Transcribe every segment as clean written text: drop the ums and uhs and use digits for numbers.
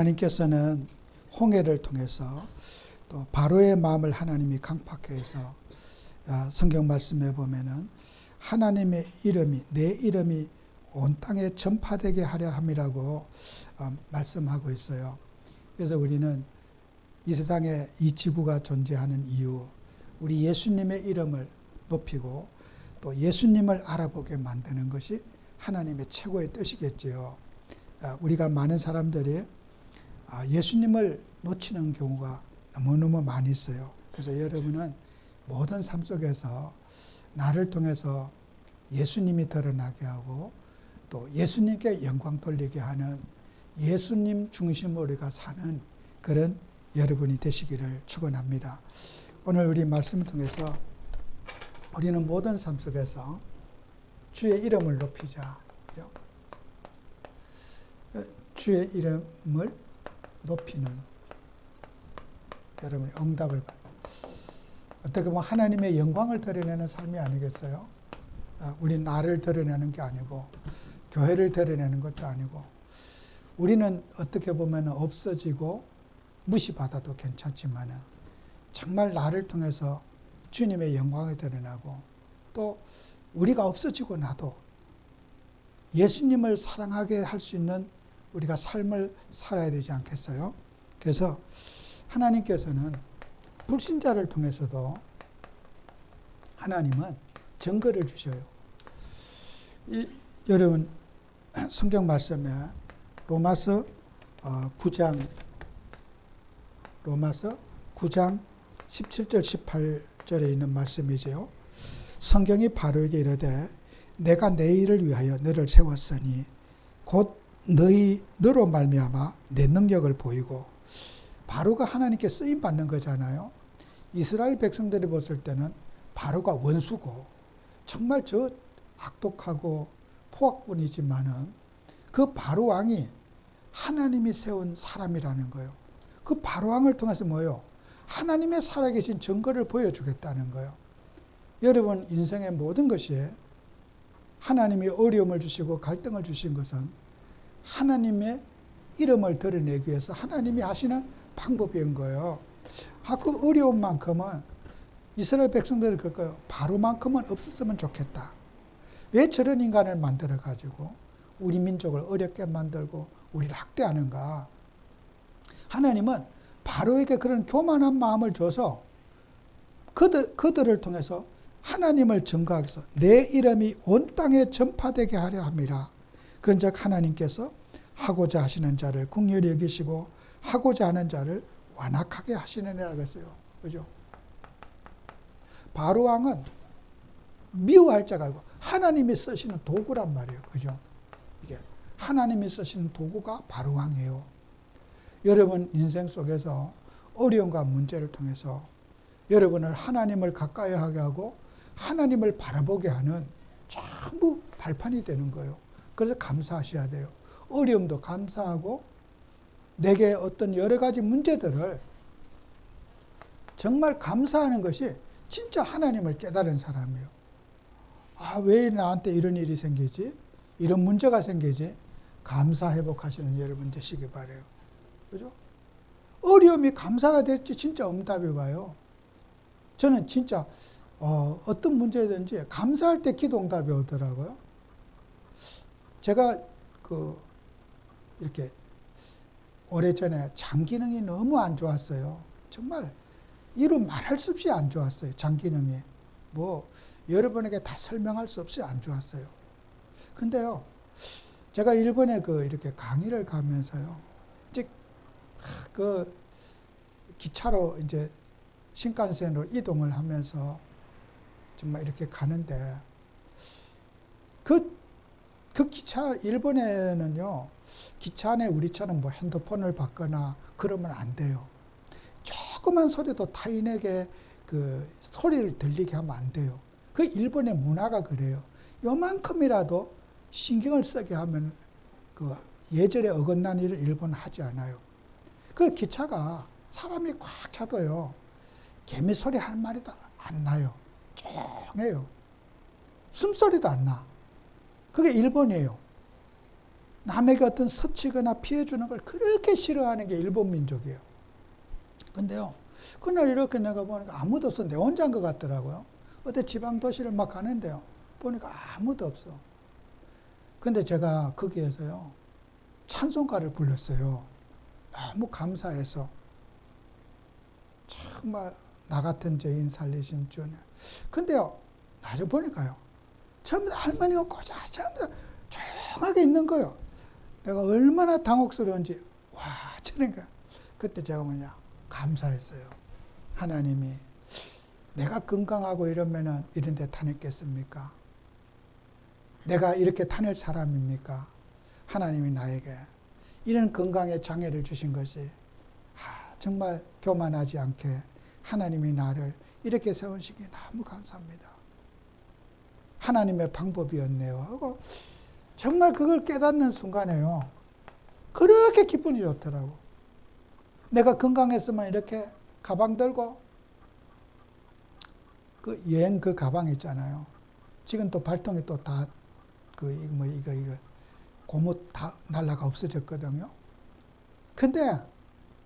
하나님께서는 홍해를 통해서 또 바로의 마음을 하나님이 강팍해 해서 성경 말씀에 보면은 하나님의 이름이, 내 이름이 온 땅에 전파되게 하려 함이라고 말씀하고 있어요. 그래서 우리는 이 세상에 이 지구가 존재하는 이유, 우리 예수님의 이름을 높이고 또 예수님을 알아보게 만드는 것이 하나님의 최고의 뜻이겠지요. 우리가 많은 사람들이 예수님을 놓치는 경우가 너무너무 많이 있어요. 그래서 여러분은 모든 삶 속에서 나를 통해서 예수님이 드러나게 하고 또 예수님께 영광 돌리게 하는 예수님 중심으로 우리가 사는 그런 여러분이 되시기를 축원합니다. 오늘 우리 말씀을 통해서 우리는 모든 삶 속에서 주의 이름을 높이자. 주의 이름을 높이는 여러분이 응답을 받는, 어떻게 보면 하나님의 영광을 드러내는 삶이 아니겠어요? 우리 나를 드러내는 게 아니고 교회를 드러내는 것도 아니고 우리는 어떻게 보면 없어지고 무시받아도 괜찮지만은 정말 나를 통해서 주님의 영광을 드러나고 또 우리가 없어지고 나도 예수님을 사랑하게 할 수 있는 우리가 삶을 살아야 되지 않겠어요? 그래서 하나님께서는 불신자를 통해서도 하나님은 증거를 주셔요. 여러분 성경 말씀에 로마서 9장 17절 18절에 있는 말씀이죠. 성경이 바로에게 이르되 내가 내 일을 위하여 너를 세웠으니 곧 너로 말미암아 내 능력을 보이고, 바로가 하나님께 쓰임 받는 거잖아요. 이스라엘 백성들이 봤을 때는 바로가 원수고 정말 저 악독하고 포악꾼이지만은 그 바로 왕이 하나님이 세운 사람이라는 거예요. 그 바로 왕을 통해서 뭐예요? 하나님의 살아계신 증거를 보여주겠다는 거예요. 여러분 인생의 모든 것이 하나님이 어려움을 주시고 갈등을 주신 것은 하나님의 이름을 드러내기 위해서 하나님이 하시는 방법인 거예요. 그 어려움만큼은 이스라엘 백성들이 그럴 거예요. 바로만큼은 없었으면 좋겠다. 왜 저런 인간을 만들어가지고 우리 민족을 어렵게 만들고 우리를 학대하는가. 하나님은 바로에게 그런 교만한 마음을 줘서 그들을 통해서 하나님을 증거하기 위해서 내 이름이 온 땅에 전파되게 하려 함이라. 그런즉 하나님께서 하고자 하시는 자를 긍휼히 여기시고 하고자 하는 자를 완악하게 하시느니라고 했어요. 그죠? 바로 왕은 미워할 자가 아니고 하나님이 쓰시는 도구란 말이에요. 그죠? 이게 하나님이 쓰시는 도구가 바로 왕이에요. 여러분 인생 속에서 어려움과 문제를 통해서 여러분을 하나님을 가까이 하게 하고 하나님을 바라보게 하는 전부 발판이 되는 거예요. 그래서 감사하셔야 돼요. 어려움도 감사하고 내게 어떤 여러 가지 문제들을 정말 감사하는 것이 진짜 하나님을 깨달은 사람이에요. 왜 나한테 이런 일이 생기지? 이런 문제가 생기지? 감사 회복하시는 여러분 되시기 바라요. 그죠? 어려움이 감사가 될지 진짜 응답이 와요. 저는 진짜 어떤 문제든지 감사할 때 기도 응답이 오더라고요. 제가 이렇게 오래전에 장 기능이 너무 안 좋았어요. 정말 이루 말할 수 없이 안 좋았어요. 장 기능이. 여러분에게 다 설명할 수 없이 안 좋았어요. 근데요, 제가 일본에 이렇게 강의를 가면서요, 이제 기차로 이제 신칸센으로 이동을 하면서 정말 이렇게 가는데 그 기차, 일본에는요, 기차 안에 우리처럼 핸드폰을 받거나 그러면 안 돼요. 조그만 소리도 타인에게 소리를 들리게 하면 안 돼요. 그 일본의 문화가 그래요. 요만큼이라도 신경을 쓰게 하면 예절에 어긋난 일을 일본은 하지 않아요. 그 기차가 사람이 꽉 차도요, 개미 소리 한 마리도 안 나요. 조용해요. 숨소리도 안 나. 그게 일본이에요. 남에게 어떤 스치거나 피해주는 걸 그렇게 싫어하는 게 일본 민족이에요. 근데요, 그날 이렇게 내가 보니까 아무도 없어. 내 혼자인 것 같더라고요. 어디 지방 도시를 막 가는데요. 보니까 아무도 없어. 근데 제가 거기에서요, 찬송가를 불렀어요. 너무 감사해서. 정말 나 같은 죄인 살리신 주님. 근데요, 나중에 보니까요, 전부 다 할머니가 고자, 전부 다 조용하게 있는 거예요. 내가 얼마나 당혹스러운지, 와, 저러니까. 그때 제가 감사했어요. 하나님이 내가 건강하고 이러면은 이런 데 다녔겠습니까? 내가 이렇게 다닐 사람입니까? 하나님이 나에게 이런 건강에 장애를 주신 것이 정말 교만하지 않게 하나님이 나를 이렇게 세우시기에 너무 감사합니다. 하나님의 방법이었네요 하고 정말 그걸 깨닫는 순간에요. 그렇게 기분이 좋더라고. 내가 건강했으면 이렇게 가방 들고 그 여행 그 가방 있잖아요. 지금 또 발통이 또 다 이거 고무 다 날라가 없어졌거든요. 근데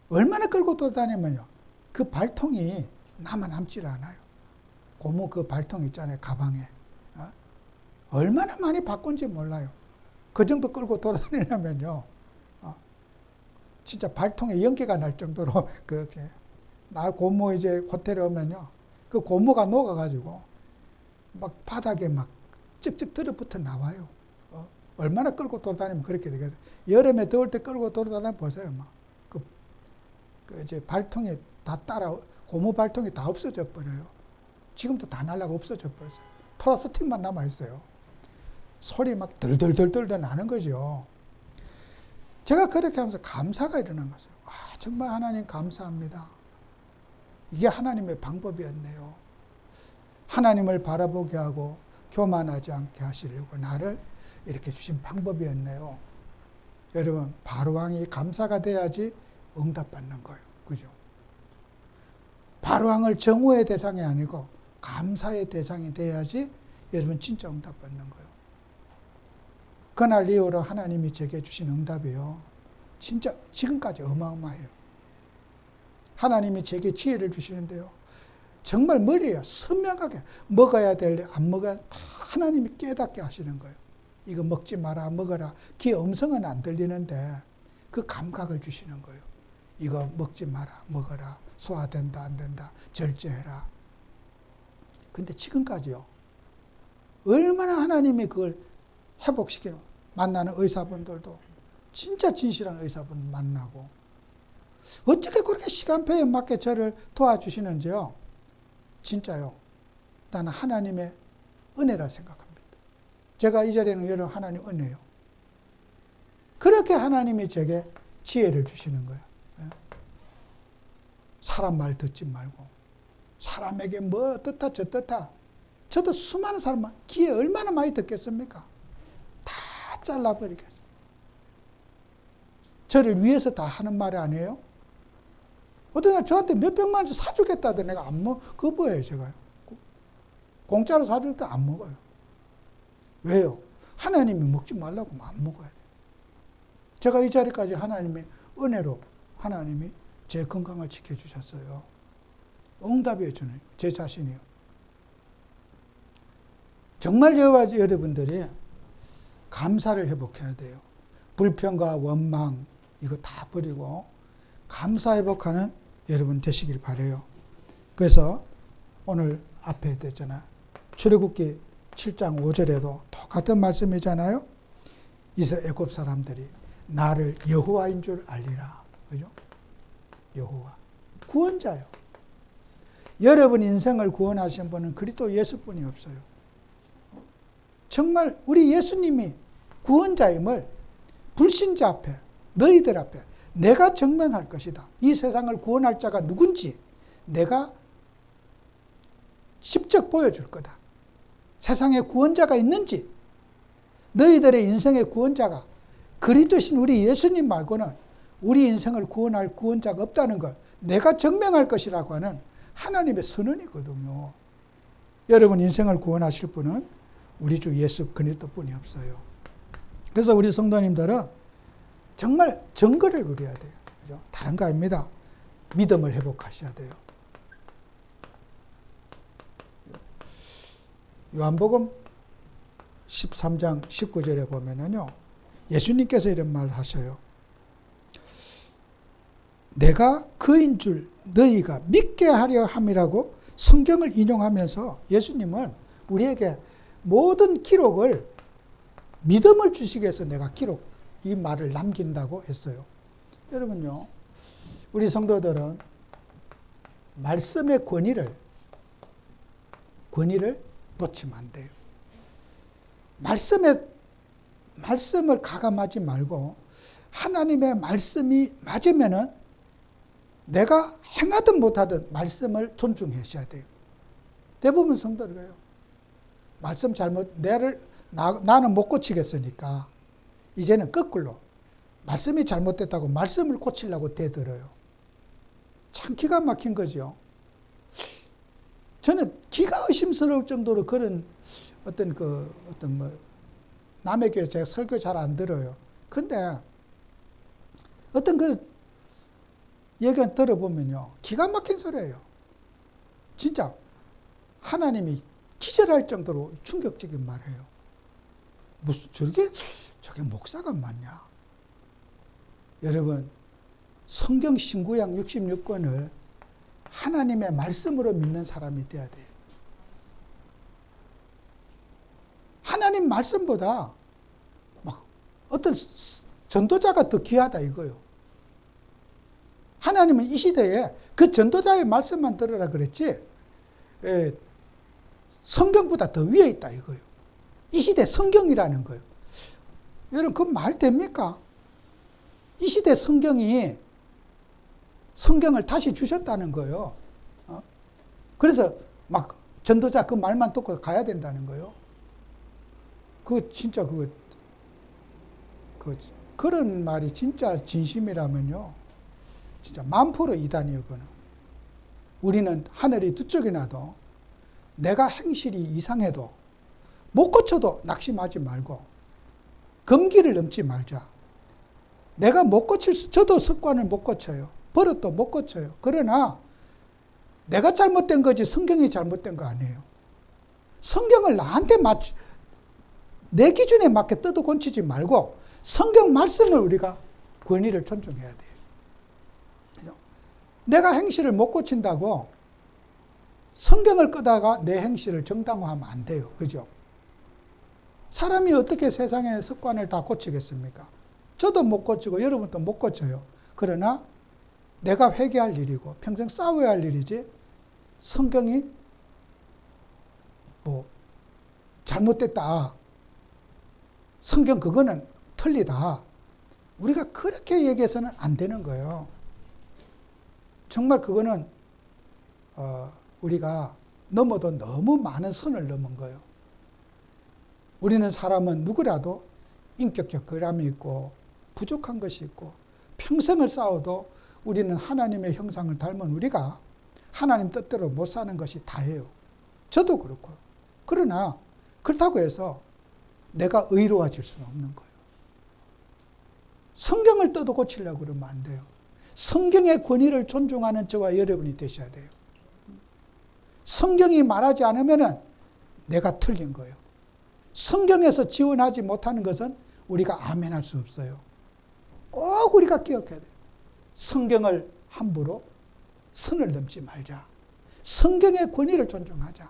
얼마나 끌고 돌아다니면요. 그 발통이 남질 않아요. 고무 그 발통 있잖아요. 가방에. 얼마나 많이 바꾼지 몰라요. 그 정도 끌고 돌아다니려면요. 진짜 발통에 연기가 날 정도로 그렇게 나 고무 이제 호텔에 오면요. 그 고무가 녹아가지고 막 바닥에 막 찍찍 들어붙어 나와요. 얼마나 끌고 돌아다니면 그렇게 되겠어요. 여름에 더울 때 끌고 돌아다니면 보세요. 막. 그 이제 발통이 다 고무 발통이 다 없어져 버려요. 지금도 다 날라가 없어져 버렸어요. 플라스틱만 남아있어요. 소리 막 덜덜덜덜 나는 거죠. 제가 그렇게 하면서 감사가 일어난 거죠. 정말 하나님 감사합니다. 이게 하나님의 방법이었네요. 하나님을 바라보게 하고 교만하지 않게 하시려고 나를 이렇게 주신 방법이었네요. 여러분, 바로왕이 감사가 돼야지 응답받는 거예요. 그죠? 바로왕을 정오의 대상이 아니고 감사의 대상이 돼야지 여러분 진짜 응답받는 거예요. 그날 이후로 하나님이 제게 주신 응답이요. 진짜 지금까지 어마어마해요. 하나님이 제게 지혜를 주시는데요. 정말 머리에 선명하게 먹어야 될, 안 먹어야 다 하나님이 깨닫게 하시는 거예요. 이거 먹지 마라, 먹어라. 귀 음성은 안 들리는데 그 감각을 주시는 거예요. 이거 먹지 마라, 먹어라. 소화된다, 안 된다. 절제해라. 근데 지금까지요. 얼마나 하나님이 그걸 회복시키는, 만나는 의사분들도 진짜 진실한 의사분 만나고 어떻게 그렇게 시간표에 맞게 저를 도와주시는지요. 진짜요. 나는 하나님의 은혜라 생각합니다. 제가 이 자리에는 여러분 하나님 은혜요. 그렇게 하나님이 제게 지혜를 주시는 거예요. 사람 말 듣지 말고 사람에게 뭐 어떻다 저떻다. 저도 수많은 사람 귀에 얼마나 많이 듣겠습니까? 다 잘라버리겠어요. 저를 위해서 다 하는 말이 아니에요? 어떤 사람 저한테 몇 백만 원씩 사주겠다더니 내가 안 먹어. 그거 뭐예요, 제가요? 공짜로 사줄 때 안 먹어요. 왜요? 하나님이 먹지 말라고 하면 안 먹어야 돼요. 제가 이 자리까지 하나님의 은혜로 하나님이 제 건강을 지켜주셨어요. 응답이에요, 저는. 제 자신이요. 정말 저와 여러분들이 감사를 회복해야 돼요. 불평과 원망 이거 다 버리고 감사 회복하는 여러분 되시길 바라요. 그래서 오늘 앞에 됐잖아요. 출애굽기 7장 5절에도 똑같은 말씀이잖아요. 이스라엘 애굽 사람들이 나를 여호와인 줄 알리라. 그죠? 여호와. 구원자요. 여러분 인생을 구원하신 분은 그리스도 예수뿐이 없어요. 정말 우리 예수님이 구원자임을 불신자 앞에, 너희들 앞에 내가 증명할 것이다. 이 세상을 구원할 자가 누군지 내가 직접 보여줄 거다. 세상에 구원자가 있는지, 너희들의 인생의 구원자가 그리스도신 우리 예수님 말고는 우리 인생을 구원할 구원자가 없다는 걸 내가 증명할 것이라고 하는 하나님의 선언이거든요. 여러분 인생을 구원하실 분은 우리 주 예수 그리스도뿐이 없어요. 그래서 우리 성도님들은 정말 증거를 누려야 돼요. 그죠? 다른 거 아닙니다. 믿음을 회복하셔야 돼요. 요한복음 13장 19절에 보면은요, 예수님께서 이런 말 하셔요. 내가 그인 줄 너희가 믿게 하려 함이라고 성경을 인용하면서 예수님은 우리에게 모든 기록을 믿음을 주시기 위해서 내가 이 말을 남긴다고 했어요. 여러분요, 우리 성도들은 말씀의 권위를 놓치면 안 돼요. 말씀을 가감하지 말고 하나님의 말씀이 맞으면은 내가 행하든 못하든 말씀을 존중하셔야 돼요. 대부분 성도들 그래요. 말씀 잘못, 나는 못 고치겠으니까 이제는 거꾸로 말씀이 잘못됐다고 말씀을 고치려고 대들어요. 참 기가 막힌 거죠. 저는 기가 의심스러울 정도로 그런 남의 교회 제가 설교 잘 안 들어요. 근데 어떤 얘기 들어보면요, 기가 막힌 소리예요. 진짜 하나님이 기절할 정도로 충격적인 말이에요. 무슨 저게 목사가 맞냐? 여러분, 성경 신구약 66권을 하나님의 말씀으로 믿는 사람이 돼야 돼요. 하나님 말씀보다 막 어떤 전도자가 더 귀하다 이거요. 하나님은 이 시대에 그 전도자의 말씀만 들으라 그랬지, 성경보다 더 위에 있다 이거요. 이 시대 성경이라는 거예요. 여러분, 그 말 됩니까? 이 시대 성경을 다시 주셨다는 거예요. 그래서 막 전도자 그 말만 듣고 가야 된다는 거예요. 진짜 그런 말이 진짜 진심이라면요, 진짜 1000% 이단이에요, 그거는. 우리는 하늘이 두 쪽이 나도 내가 행실이 이상해도 못 고쳐도 낙심하지 말고 금기를 넘지 말자. 내가 저도 습관을 못 고쳐요. 버릇도 못 고쳐요. 그러나 내가 잘못된 거지 성경이 잘못된 거 아니에요. 성경을 나한테 내 기준에 맞게 뜯어 고치지 말고 성경 말씀을 우리가 권위를 존중해야 돼요. 내가 행실을 못 고친다고 성경을 끄다가 내 행실을 정당화하면 안 돼요. 그죠? 사람이 어떻게 세상의 습관을 다 고치겠습니까? 저도 못 고치고 여러분도 못 고쳐요. 그러나 내가 회개할 일이고 평생 싸워야 할 일이지, 성경이 잘못됐다, 성경 그거는 틀리다, 우리가 그렇게 얘기해서는 안 되는 거예요. 정말 그거는 우리가 넘어도 너무 많은 선을 넘은 거예요. 우리는 사람은 누구라도 인격적 결함이 있고 부족한 것이 있고 평생을 싸워도 우리는 하나님의 형상을 닮은 우리가 하나님 뜻대로 못 사는 것이 다예요. 저도 그렇고요. 그러나 그렇다고 해서 내가 의로워질 수는 없는 거예요. 성경을 뜯어 고치려고 그러면 안 돼요. 성경의 권위를 존중하는 저와 여러분이 되셔야 돼요. 성경이 말하지 않으면 내가 틀린 거예요. 성경에서 지원하지 못하는 것은 우리가 아멘할 수 없어요. 꼭 우리가 기억해야 돼요. 성경을 함부로 선을 넘지 말자. 성경의 권위를 존중하자.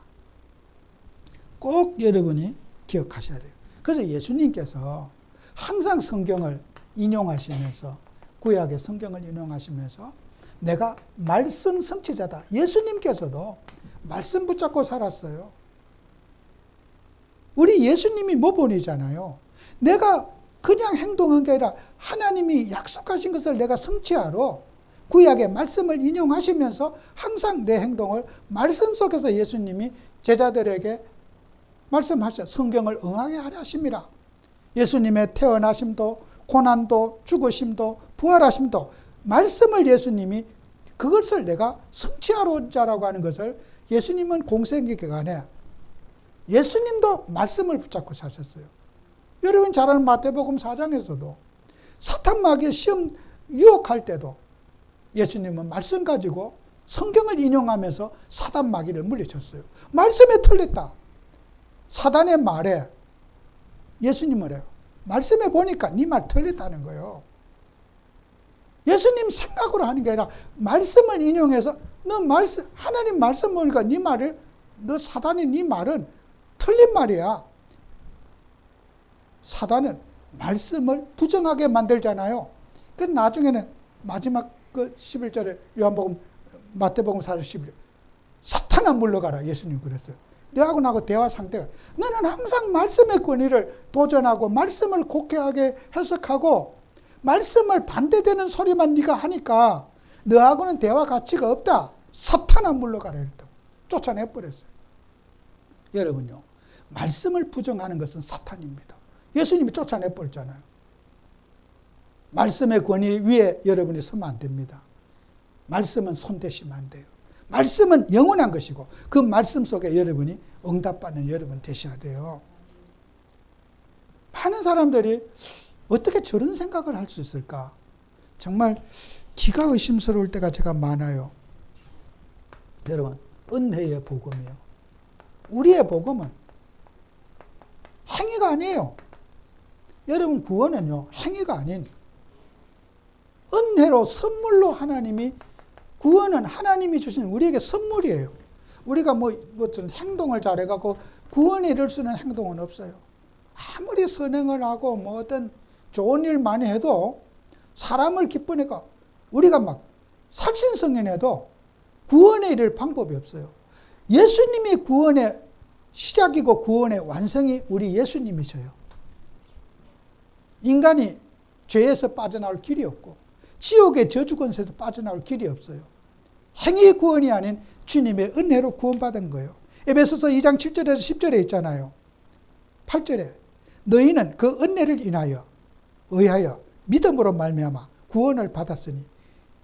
꼭 여러분이 기억하셔야 돼요. 그래서 예수님께서 항상 성경을 인용하시면서, 구약의 성경을 인용하시면서 내가 말씀 성취자다. 예수님께서도 말씀 붙잡고 살았어요. 우리 예수님이 모본이잖아요. 내가 그냥 행동한 게 아니라 하나님이 약속하신 것을 내가 성취하러 구약의 말씀을 인용하시면서 항상 내 행동을 말씀 속에서 예수님이 제자들에게 말씀하셔. 성경을 응하게 하려 하심이라. 예수님의 태어나심도 고난도 죽으심도 부활하심도 말씀을 예수님이 그것을 내가 성취하러 온 자라고 하는 것을 예수님은 공생기 기간에 예수님도 말씀을 붙잡고 사셨어요. 여러분 잘 아는 마태복음 4장에서도 사탄 마귀의 시험 유혹할 때도 예수님은 말씀 가지고 성경을 인용하면서 사단 마귀를 물리쳤어요. 말씀에 틀렸다. 사단의 말에 예수님을 해요. 말씀에 보니까 네 말 틀렸다는 거예요. 예수님 생각으로 하는 게 아니라 말씀을 인용해서 너 말씀, 하나님 말씀 보니까 네 말을, 너 사단이 네 말은 틀린 말이야. 사단은 말씀을 부정하게 만들잖아요. 그 나중에는 마지막 그 11절에 요한복음, 마태복음 4장 11절. 사탄아 물러가라. 예수님 그랬어요. 너하고 나하고 대화 상대가 너는 항상 말씀의 권위를 도전하고 말씀을 곡해하게 해석하고 말씀을 반대되는 소리만 네가 하니까 너하고는 대화 가치가 없다. 사탄아 물러가라 이랬다고 쫓아내버렸어요. 여러분요, 말씀을 부정하는 것은 사탄입니다. 예수님이 쫓아내버렸잖아요. 말씀의 권위 위에 여러분이 서면 안 됩니다. 말씀은 손대시면 안 돼요. 말씀은 영원한 것이고 그 말씀 속에 여러분이 응답받는 여러분 되셔야 돼요. 많은 사람들이 어떻게 저런 생각을 할 수 있을까? 정말 기가 의심스러울 때가 제가 많아요. 여러분, 은혜의 복음이요. 우리의 복음은 행위가 아니에요. 여러분, 구원은요, 행위가 아닌 은혜로 선물로 하나님이, 구원은 하나님이 주신 우리에게 선물이에요. 우리가 어떤 행동을 잘해갖고 구원에 이를 수 있는 행동은 없어요. 아무리 선행을 하고 어떤 좋은 일 많이 해도 사람을 기쁘니까 우리가 막 살신성인해도 구원에 이를 방법이 없어요. 예수님이 구원의 시작이고 구원의 완성이 우리 예수님이셔요. 인간이 죄에서 빠져나올 길이 없고 지옥의 저주권세에서 빠져나올 길이 없어요. 행위 구원이 아닌 주님의 은혜로 구원받은 거예요. 에베소서 2장 7절에서 10절에 있잖아요. 8절에 너희는 그 은혜를 의하여 믿음으로 말미암아 구원을 받았으니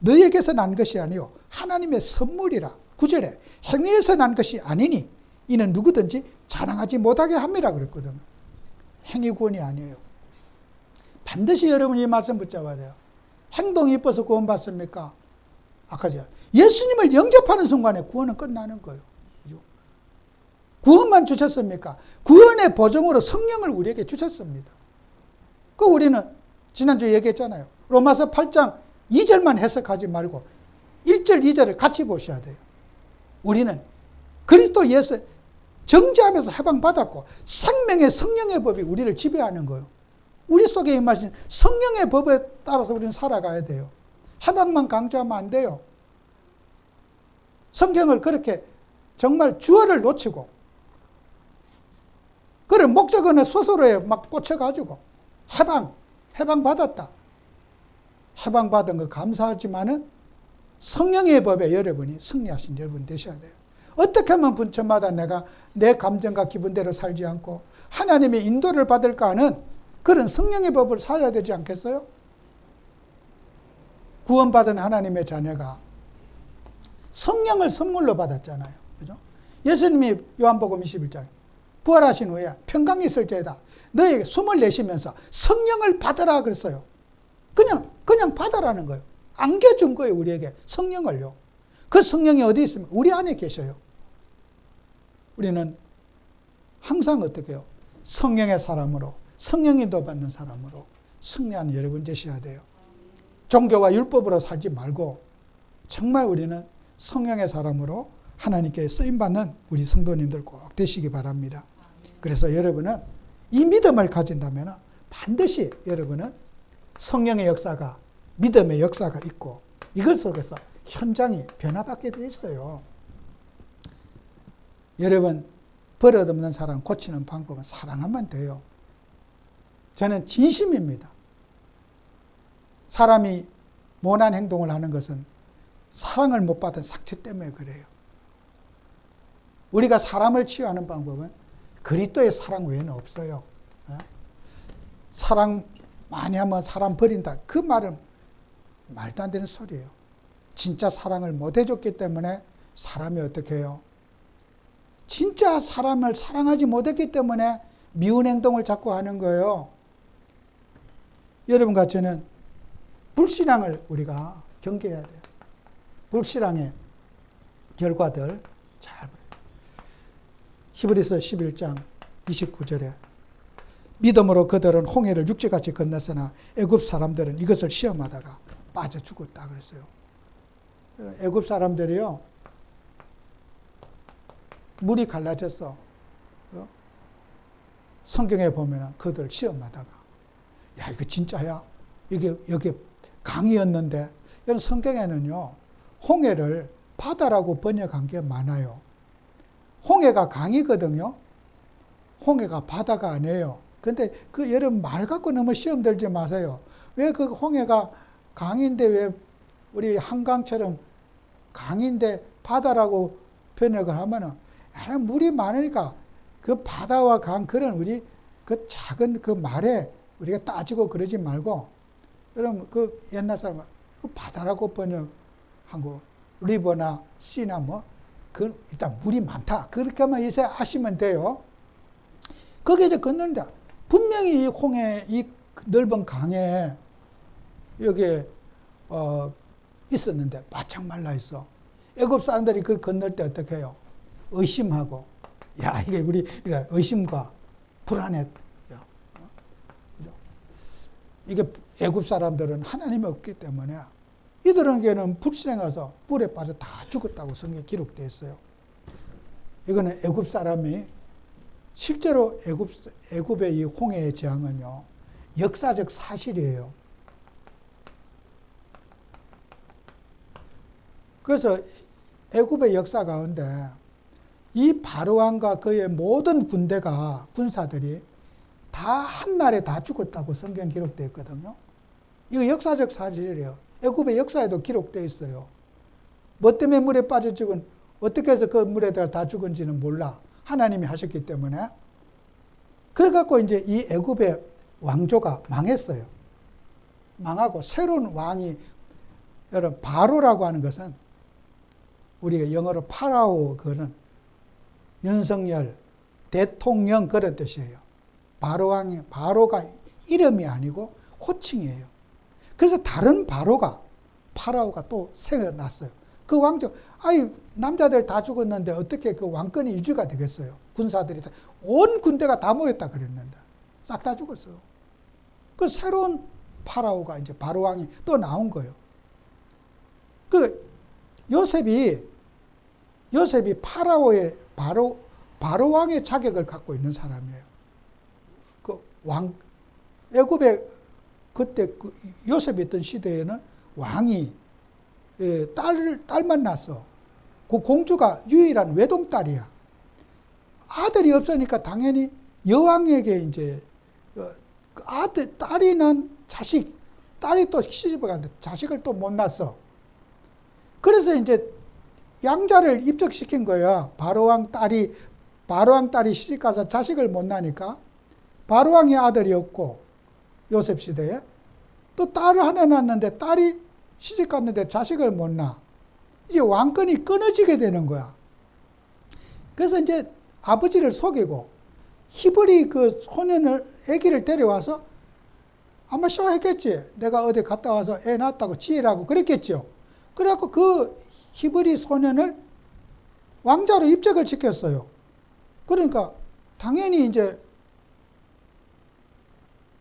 너희에게서 난 것이 아니요 하나님의 선물이라. 9절에 행위에서 난 것이 아니니 이는 누구든지 자랑하지 못하게 합니다 그랬거든요. 행위 구원이 아니에요. 반드시 여러분이 이 말씀 붙잡아야 돼요. 행동이 이뻐서 구원받습니까? 아까죠. 예수님을 영접하는 순간에 구원은 끝나는 거예요. 구원만 주셨습니까? 구원의 보증으로 성령을 우리에게 주셨습니다. 그 우리는 지난주에 얘기했잖아요. 로마서 8장 2절만 해석하지 말고 1절, 2절을 같이 보셔야 돼요. 우리는 그리스도 예수 정죄하면서 해방받았고 생명의 성령의 법이 우리를 지배하는 거예요. 우리 속에 임하신 성령의 법에 따라서 우리는 살아가야 돼요. 해방만 강조하면 안 돼요. 성경을 그렇게 정말 주어를 놓치고 그를 목적어는 스스로에 막 꽂혀가지고 해방받았다. 해방받은 거 감사하지만은 성령의 법에 여러분이 승리하신 여러분 되셔야 돼요. 어떻게 하면 분천마다 내가 내 감정과 기분대로 살지 않고 하나님의 인도를 받을까 하는 그런 성령의 법을 살아야 되지 않겠어요? 구원받은 하나님의 자녀가 성령을 선물로 받았잖아요. 그죠? 예수님이 요한복음 21장 부활하신 후에 평강이 있을지어다 너에게 숨을 내쉬면서 성령을 받으라 그랬어요. 그냥 받으라는 거예요. 안겨준 거예요. 우리에게 성령을요. 그 성령이 어디 있으면 우리 안에 계셔요. 우리는 항상 어떻게 해요? 성령의 사람으로 성령이 인도받는 사람으로 승리하는 여러분 되셔야 돼요. 종교와 율법으로 살지 말고 정말 우리는 성령의 사람으로 하나님께 쓰임받는 우리 성도님들 꼭 되시기 바랍니다. 그래서 여러분은 이 믿음을 가진다면 반드시 여러분은 성령의 역사가, 믿음의 역사가 있고 이것 속에서 현장이 변화받게 되어 있어요. 여러분, 버릇없는 사람 고치는 방법은 사랑하면 돼요. 저는 진심입니다. 사람이 모난 행동을 하는 것은 사랑을 못 받은 상처 때문에 그래요. 우리가 사람을 치유하는 방법은 그리스도의 사랑 외에는 없어요. 사랑 많이 하면 사람 버린다. 그 말은 말도 안 되는 소리예요. 진짜 사랑을 못 해줬기 때문에 사람이 어떻게 해요? 진짜 사람을 사랑하지 못했기 때문에 미운 행동을 자꾸 하는 거예요. 여러분과 저는 불신앙을 우리가 경계해야 돼요. 불신앙의 결과들 잘 봐요. 히브리서 11장 29절에 믿음으로 그들은 홍해를 육지같이 건넜으나 애굽 사람들은 이것을 시험하다가 빠져 죽었다 그랬어요. 애굽 사람들이요, 물이 갈라졌어. 성경에 보면 그들 시험하다가, 야, 이거 진짜야? 여기 강이었는데, 여러분 성경에는요, 홍해를 바다라고 번역한 게 많아요. 홍해가 강이거든요. 홍해가 바다가 아니에요. 근데 그 여러분 말 갖고 너무 시험 들지 마세요. 왜 그 홍해가 강인데 왜 우리 한강처럼 강인데 바다라고 번역을 하면은, 물이 많으니까 그 바다와 강, 그런 우리 그 작은 그 말에 우리가 따지고 그러지 말고, 여러분 그 옛날 사람은 그 바다라고 번역한 거, 리버나 씨나 뭐, 그 일단 물이 많다. 그렇게만 이제 아시면 돼요. 거기에 이제 건너는데, 분명히 이 홍해, 이 넓은 강에 여기에 있었는데 바짝 말라 있어. 애굽 사람들이 그 건널 때 어떻게 해요? 의심하고, 야, 이게 우리 의심과 불안해. 이게 애굽 사람들은 하나님이 없기 때문에 이들에게는 불신앙해서 불에 빠져 다 죽었다고 성경에 기록되어 있어요. 이거는 애굽 사람이 실제로 애굽의 이 홍해의 재앙은요, 역사적 사실이에요. 그래서 애굽의 역사 가운데 이 바로왕과 그의 모든 군사들이 다 한날에 다 죽었다고 성경 기록되어 있거든요. 이거 역사적 사실이에요. 애굽의 역사에도 기록되어 있어요. 뭐 때문에 물에 빠져 죽은, 어떻게 해서 그 물에 다 죽은지는 몰라. 하나님이 하셨기 때문에. 그래갖고 이제 이 애굽의 왕조가 망했어요. 망하고 새로운 왕이, 여러분 바로라고 하는 것은 우리가 영어로 파라오, 그는 윤석열, 대통령 그런 뜻이에요. 바로가 이름이 아니고 호칭이에요. 그래서 다른 파라오가 또 생겨났어요. 그 왕조, 남자들 다 죽었는데 어떻게 그 왕권이 유지가 되겠어요? 군사들이 온 군대가 다 모였다 그랬는데 싹 다 죽었어요. 그 새로운 파라오가 이제 바로왕이 또 나온 거예요. 그 요셉이 파라오의 바로왕의 자격을 갖고 있는 사람이에요. 그 애굽에 그때 그 요셉이 있던 시대에는 왕이 딸만 낳았어. 그 공주가 유일한 외동딸이야. 아들이 없으니까 당연히 여왕에게 이제 딸이 난 자식, 딸이 또 시집을 갔는데 자식을 또 못 낳았어. 그래서 이제 양자를 입적시킨 거야. 바로왕 딸이 시집가서 자식을 못 낳으니까 바로왕의 아들이 없고 요셉 시대에 또 딸을 하나 낳았는데 딸이 시집갔는데 자식을 못 낳아. 이제 왕권이 끊어지게 되는 거야. 그래서 이제 아버지를 속이고 히브리 그 소년을, 아기를 데려와서 아마 쇼했겠지. 내가 어디 갔다 와서 애 낳았다고 지으라고 그랬겠죠. 그래갖고 그 히브리 소년을 왕자로 입적을 시켰어요. 그러니까 당연히 이제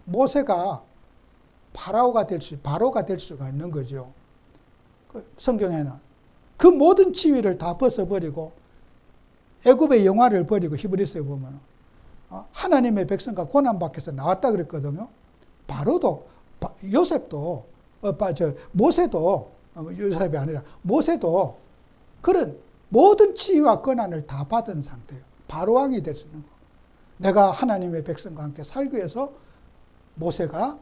모세가 바로가 될 수가 있는 거죠. 성경에는 그 모든 지위를 다 벗어버리고 애굽의 영화를 버리고 히브리서에 보면 하나님의 백성과 고난받게서 나왔다 그랬거든요. 요셉도 요셉이 아니라 모세도 그런 모든 지위와 권한을 다 받은 상태예요. 바로왕이 될 수 있는 거. 내가 하나님의 백성과 함께 살기 위해서 모세가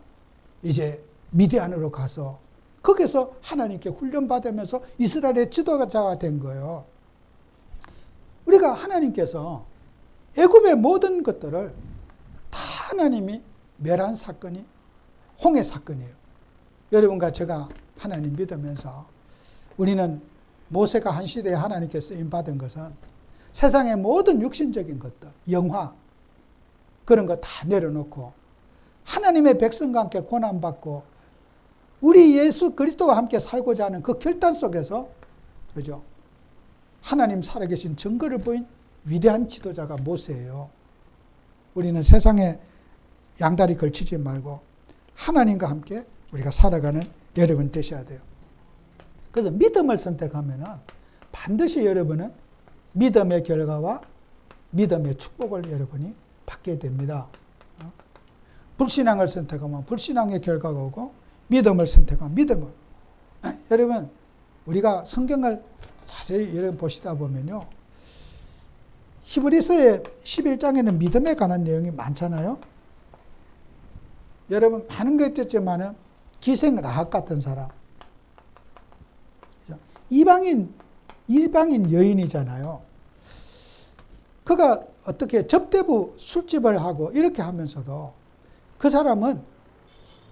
이제 미디안으로 가서 거기서 하나님께 훈련받으면서 이스라엘의 지도자가 된 거예요. 우리가 하나님께서 애굽의 모든 것들을 다 하나님이 멸한 사건이 홍해 사건이에요. 여러분과 제가 하나님 믿으면서 우리는 모세가 한 시대에 하나님께 쓰임받은 것은 세상의 모든 육신적인 것들, 영화, 그런 거 다 내려놓고 하나님의 백성과 함께 고난받고 우리 예수 그리스도와 함께 살고자 하는 그 결단 속에서, 그죠? 하나님 살아계신 증거를 보인 위대한 지도자가 모세예요. 우리는 세상에 양다리 걸치지 말고 하나님과 함께 우리가 살아가는 여러분 되셔야 돼요. 그래서 믿음을 선택하면은 반드시 여러분은 믿음의 결과와 믿음의 축복을 여러분이 받게 됩니다. 불신앙을 선택하면 불신앙의 결과가 오고, 믿음을 선택하면 믿음을. 여러분, 우리가 성경을 자세히 여러분 보시다 보면요, 히브리서의 11장에는 믿음에 관한 내용이 많잖아요. 여러분, 많은 거 있겠지만은 기생 라합 같은 사람, 이방인 여인이잖아요. 그가 어떻게 접대부 술집을 하고 이렇게 하면서도 그 사람은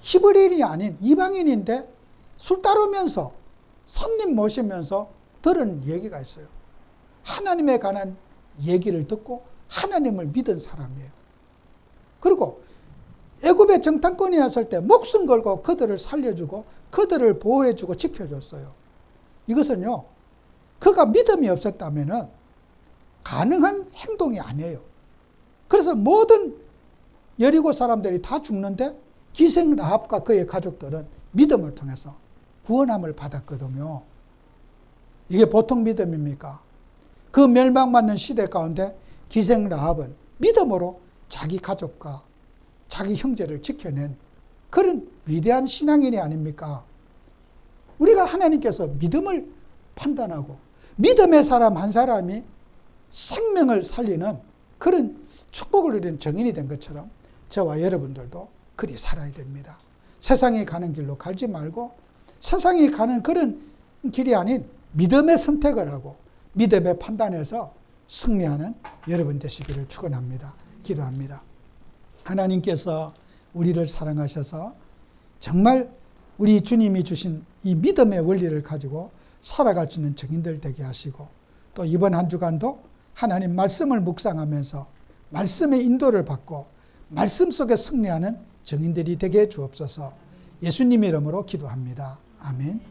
히브리인이 아닌 이방인인데 술 따르면서 손님 모시면서 들은 얘기가 있어요. 하나님에 관한 얘기를 듣고 하나님을 믿은 사람이에요. 그리고 애굽의 정탐꾼이 왔을 때 목숨 걸고 그들을 살려주고 그들을 보호해주고 지켜줬어요. 이것은요, 그가 믿음이 없었다면 가능한 행동이 아니에요. 그래서 모든 여리고 사람들이 다 죽는데 기생 라합과 그의 가족들은 믿음을 통해서 구원함을 받았거든요. 이게 보통 믿음입니까? 그 멸망받는 시대 가운데 기생 라합은 믿음으로 자기 가족과 자기 형제를 지켜낸 그런 위대한 신앙인이 아닙니까? 우리가 하나님께서 믿음을 판단하고 믿음의 사람 한 사람이 생명을 살리는 그런 축복을 누리는 정인이 된 것처럼 저와 여러분들도 그리 살아야 됩니다. 세상이 가는 길로 가지 말고 세상이 가는 그런 길이 아닌 믿음의 선택을 하고 믿음의 판단에서 승리하는 여러분 되시기를 축원합니다. 기도합니다. 하나님께서 우리를 사랑하셔서 정말 우리 주님이 주신 이 믿음의 원리를 가지고 살아갈 수 있는 증인들 되게 하시고, 또 이번 한 주간도 하나님 말씀을 묵상하면서 말씀의 인도를 받고 말씀 속에 승리하는 증인들이 되게 해 주옵소서. 예수님 이름으로 기도합니다. 아멘.